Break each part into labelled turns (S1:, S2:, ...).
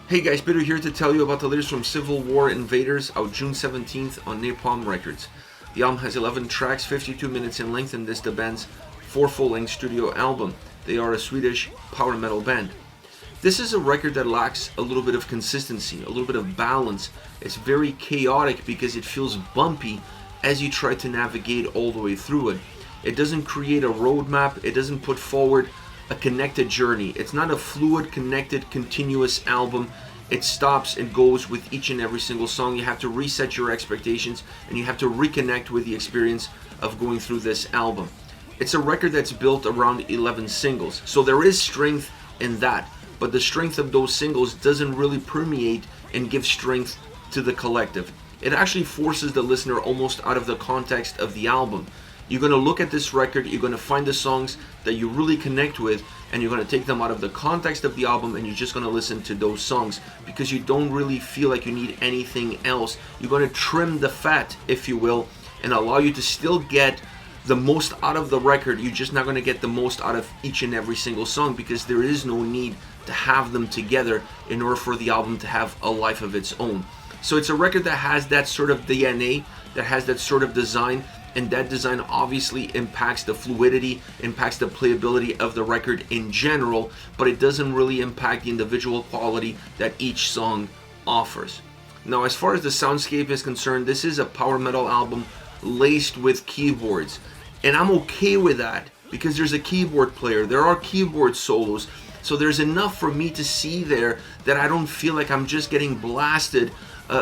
S1: Hey guys, Bitter here to tell you about the latest from Civil War Invaders, out June 17th on Napalm Records. The album has 11 tracks, 52 minutes in length, and this is the band's 4th full-length studio album. They are a Swedish power metal band. This is a record that lacks a little bit of consistency, a little bit of balance. It's very chaotic because it feels bumpy as you try to navigate all the way through it. It doesn't create a roadmap, it doesn't put forward a connected journey. It's not a fluid, connected, continuous album. It stops and goes with each and every single song. You have to reset your expectations and you have to reconnect with the experience of going through this album. It's a record that's built around 11 singles, so there is strength in that, but the strength of those singles doesn't really permeate and give strength to the collective. It actually forces the listener almost out of the context of the album. You're going to look at this record, you're going to find the songs that you really connect with, and you're going to take them out of the context of the album and you're just going to listen to those songs because you don't really feel like you need anything else. You're going to trim the fat, if you will, and allow you to still get the most out of the record. You're just not going to get the most out of each and every single song because there is no need to have them together in order for the album to have a life of its own. So it's a record that has that sort of DNA, that has that sort of design, and that design obviously impacts the fluidity, impacts the playability of the record in general, but it doesn't really impact the individual quality that each song offers. Now, as far as the soundscape is concerned, this is a power metal album laced with keyboards, and I'm okay with that because there's a keyboard player, there are keyboard solos, so there's enough for me to see there that I don't feel like I'm just getting blasted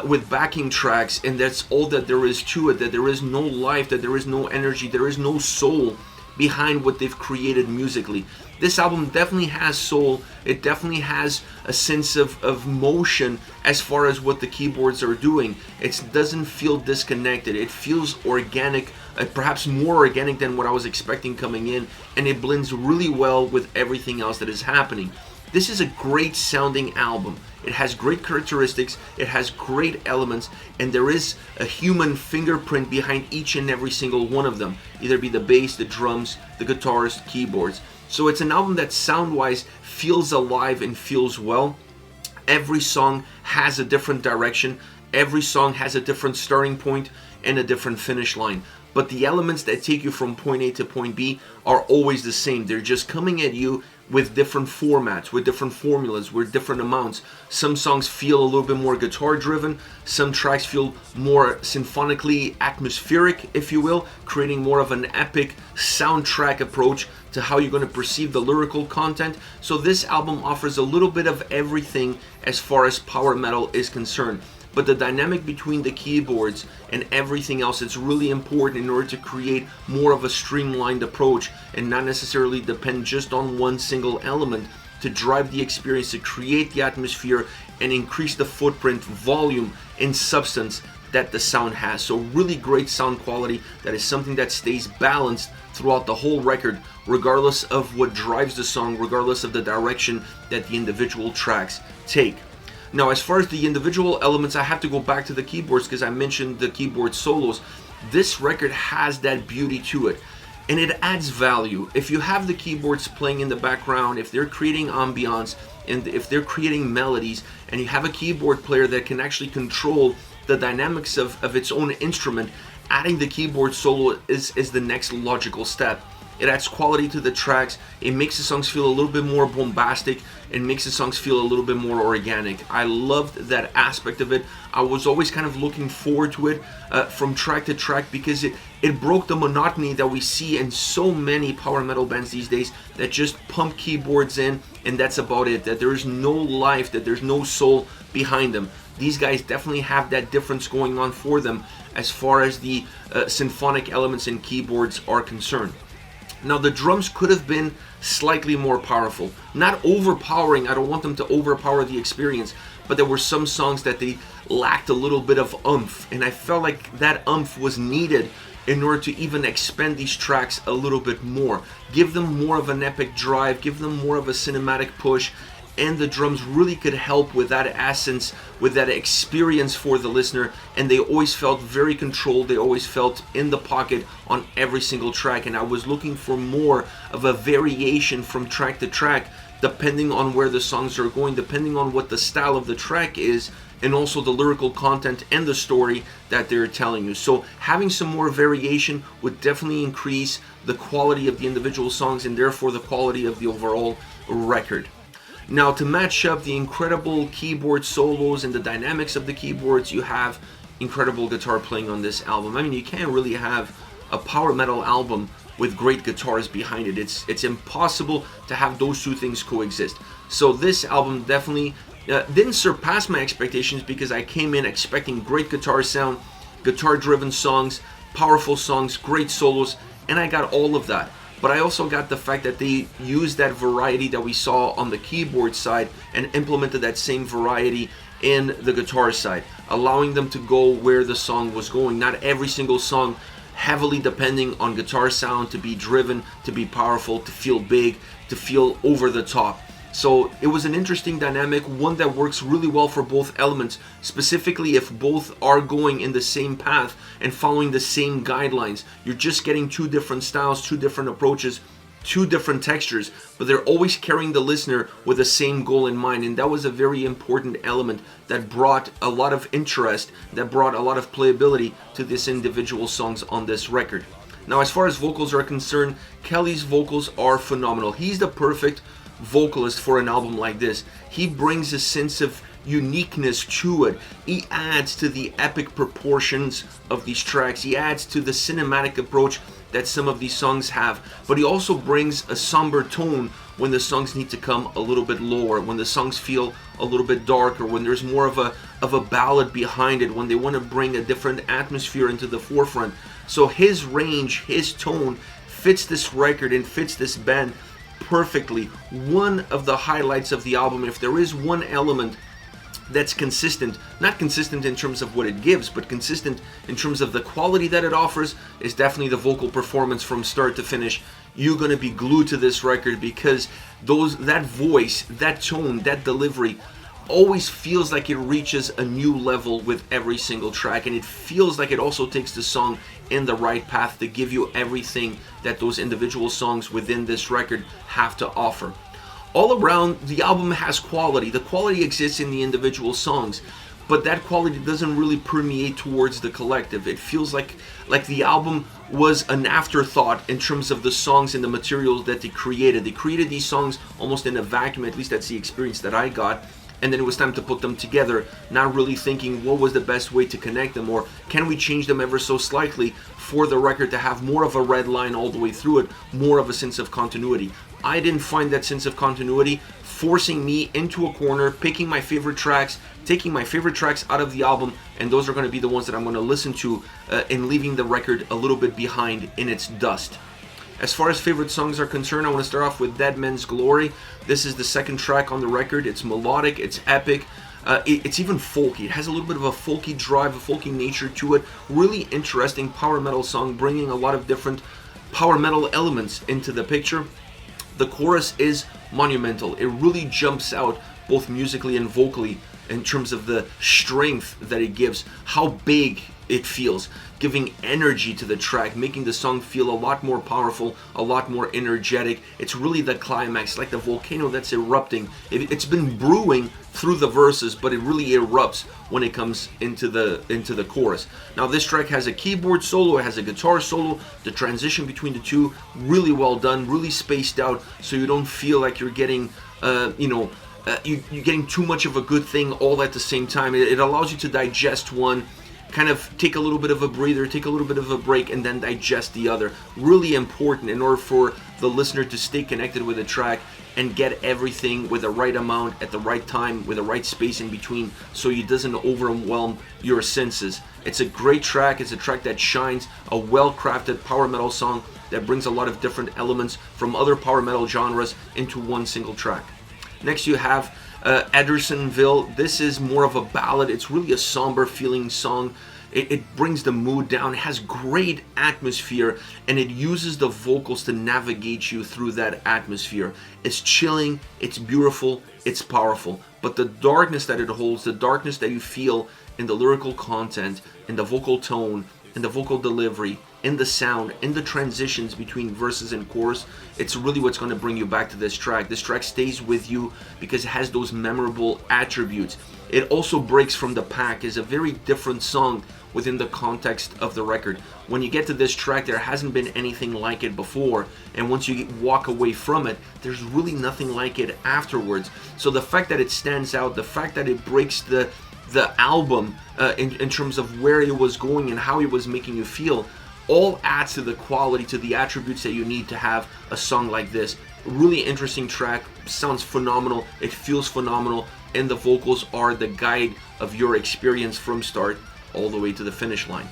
S1: with backing tracks and that's all that there is to it, that there is no life, that there is no energy, there is no soul behind what they've created musically. This album definitely has soul, it definitely has a sense of motion as far as what the keyboards are doing. It doesn't feel disconnected, it feels organic, perhaps more organic than what I was expecting coming in, and it blends really well with everything else that is happening. This is a great sounding album. It has great characteristics, it has great elements, and there is a human fingerprint behind each and every single one of them, either be the bass, the drums, the guitars, keyboards. So it's an album that sound-wise feels alive and feels well. Every song has a different direction, every song has a different starting point and a different finish line. But the elements that take you from point A to point B are always the same. They're just coming at you with different formats, with different formulas, with different amounts. Some songs feel a little bit more guitar driven, some tracks feel more symphonically atmospheric, if you will, creating more of an epic soundtrack approach to how you're going to perceive the lyrical content. So this album offers a little bit of everything as far as power metal is concerned. But the dynamic between the keyboards and everything else is really important in order to create more of a streamlined approach and not necessarily depend just on one single element to drive the experience, to create the atmosphere and increase the footprint, volume, and substance that the sound has. So really great sound quality that is something that stays balanced throughout the whole record, regardless of what drives the song, regardless of the direction that the individual tracks take. Now, as far as the individual elements, I have to go back to the keyboards because I mentioned the keyboard solos. This record has that beauty to it, and it adds value. If you have the keyboards playing in the background, if they're creating ambiance, and if they're creating melodies, and you have a keyboard player that can actually control the dynamics of its own instrument, adding the keyboard solo is the next logical step. It adds quality to the tracks, it makes the songs feel a little bit more bombastic, and makes the songs feel a little bit more organic. I loved that aspect of it. I was always kind of looking forward to it from track to track because it broke the monotony that we see in so many power metal bands these days that just pump keyboards in and that's about it, that there is no life, that there's no soul behind them. These guys definitely have that difference going on for them as far as the symphonic elements in keyboards are concerned. Now, the drums could have been slightly more powerful. Not overpowering, I don't want them to overpower the experience, but there were some songs that they lacked a little bit of oomph, and I felt like that oomph was needed in order to even expand these tracks a little bit more. Give them more of an epic drive, give them more of a cinematic push, and the drums really could help with that essence, with that experience for the listener, and they always felt very controlled, they always felt in the pocket on every single track, and I was looking for more of a variation from track to track depending on where the songs are going, depending on what the style of the track is, and also the lyrical content and the story that they're telling you. So having some more variation would definitely increase the quality of the individual songs and therefore the quality of the overall record. Now, to match up the incredible keyboard solos and the dynamics of the keyboards, you have incredible guitar playing on this album. I mean, you can't really have a power metal album with great guitars behind it. It's impossible to have those two things coexist. So this album definitely didn't surpass my expectations, because I came in expecting great guitar sound, guitar-driven songs, powerful songs, great solos, and I got all of that. But I also got the fact that they used that variety that we saw on the keyboard side and implemented that same variety in the guitar side, allowing them to go where the song was going. Not every single song heavily depending on guitar sound to be driven, to be powerful, to feel big, to feel over the top. So it was an interesting dynamic, one that works really well for both elements, specifically if both are going in the same path and following the same guidelines. You're just getting two different styles, two different approaches, two different textures, but they're always carrying the listener with the same goal in mind. And that was a very important element that brought a lot of interest, that brought a lot of playability to this individual songs on this record. Now, as far as vocals are concerned, Kelly's vocals are phenomenal. He's the perfect vocalist for an album like this. He brings a sense of uniqueness to it. He adds to the epic proportions of these tracks. He adds to the cinematic approach that some of these songs have, but he also brings a somber tone when the songs need to come a little bit lower, when the songs feel a little bit darker, when there's more of a ballad behind it, when they want to bring a different atmosphere into the forefront. So his range, his tone fits this record and fits this band perfectly. One of the highlights of the album, if there is one element that's consistent, not consistent in terms of what it gives, but consistent in terms of the quality that it offers, is definitely the vocal performance from start to finish. You're going to be glued to this record, because that voice, that tone, that delivery always feels like it reaches a new level with every single track, and it feels like it also takes the song in the right path to give you everything that those individual songs within this record have to offer. All around, the album has quality. The quality exists in the individual songs, but that quality doesn't really permeate towards the collective. It feels like the album was an afterthought in terms of the songs and the materials that they created. They created these songs almost in a vacuum, at least that's the experience that I got. And then it was time to put them together, not really thinking what was the best way to connect them, or can we change them ever so slightly for the record to have more of a red line all the way through it, more of a sense of continuity. I didn't find that sense of continuity, forcing me into a corner, picking my favorite tracks, taking my favorite tracks out of the album, and those are going to be the ones that I'm going to listen to, and leaving the record a little bit behind in its dust. As far as favorite songs are concerned, I want to start off with Dead Man's Glory. This is the second track on the record. It's melodic, it's epic, it's even folky. It has a little bit of a folky drive, a folky nature to it. Really interesting power metal song, bringing a lot of different power metal elements into the picture. The chorus is monumental. It really jumps out both musically and vocally in terms of the strength that it gives, how big it feels, giving energy to the track, making the song feel a lot more powerful, a lot more energetic. It's really the climax, like the volcano that's erupting. It's been brewing through the verses, but it really erupts when it comes into the chorus. Now, this track has a keyboard solo, it has a guitar solo. The transition between the two, really well done, really spaced out, so you don't feel like you're getting, you're getting too much of a good thing all at the same time. It allows you to digest one, kind of take a little bit of a breather, take a little bit of a break, and then digest the other. Really important in order for the listener to stay connected with the track and get everything with the right amount, at the right time, with the right space in between, so it doesn't overwhelm your senses. It's a great track. It's a track that shines, a well-crafted power metal song that brings a lot of different elements from other power metal genres into one single track. Next you have Andersonville. This is more of a ballad. It's really a somber feeling song. It brings the mood down. It has great atmosphere, and it uses the vocals to navigate you through that atmosphere. It's chilling, it's beautiful, it's powerful, but the darkness that it holds, the darkness that you feel in the lyrical content, in the vocal tone, in the vocal delivery, in the sound, in the transitions between verses and chorus, it's really what's going to bring you back to this track. This track stays with you because it has those memorable attributes. It also breaks from the pack, is a very different song within the context of the record. When you get to this track, there hasn't been anything like it before, and once you walk away from it, there's really nothing like it afterwards. So the fact that it stands out, the fact that it breaks the album in terms of where it was going and how it was making you feel, all adds to the quality, to the attributes that you need to have a song like this. Really interesting track, sounds phenomenal, it feels phenomenal, and the vocals are the guide of your experience from start all the way to the finish line.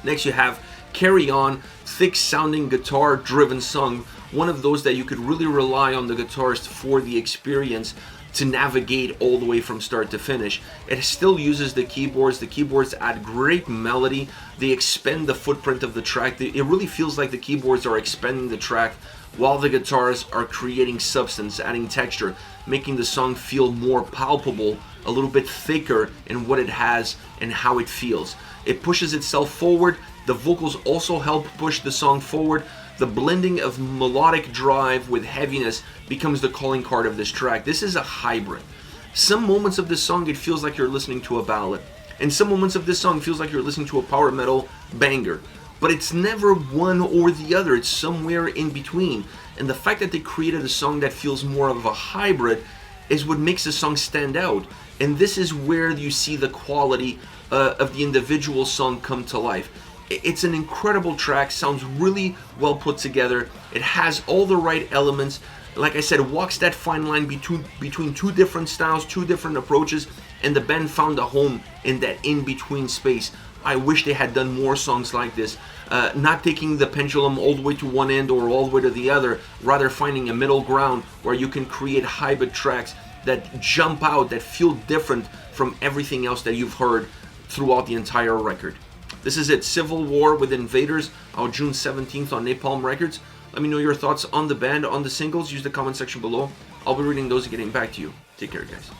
S1: Next you have Carry On, thick sounding guitar driven song, one of those that you could really rely on the guitarist for the experience to navigate all the way from start to finish. It still uses the keyboards add great melody, they expand the footprint of the track. It really feels like the keyboards are expanding the track while the guitars are creating substance, adding texture, making the song feel more palpable, a little bit thicker in what it has and how it feels. It pushes itself forward, the vocals also help push the song forward. The blending of melodic drive with heaviness becomes the calling card of this track. This is a hybrid. Some moments of this song it feels like you're listening to a ballad, and some moments of this song it feels like you're listening to a power metal banger. But it's never one or the other, it's somewhere in between. And the fact that they created a song that feels more of a hybrid is what makes the song stand out. And this is where you see the quality of the individual song come to life. It's an incredible track, sounds really well put together. It has all the right elements. Like I said, walks that fine line between two different styles, two different approaches, and the band found a home in that in-between space. I wish they had done more songs like this, not taking the pendulum all the way to one end or all the way to the other, rather finding a middle ground where you can create hybrid tracks that jump out, that feel different from everything else that you've heard throughout the entire record. This is it, Civil War with Invaders, out June 17th on Napalm Records. Let me know your thoughts on the band, on the singles. Use the comment section below. I'll be reading those and getting back to you. Take care, guys.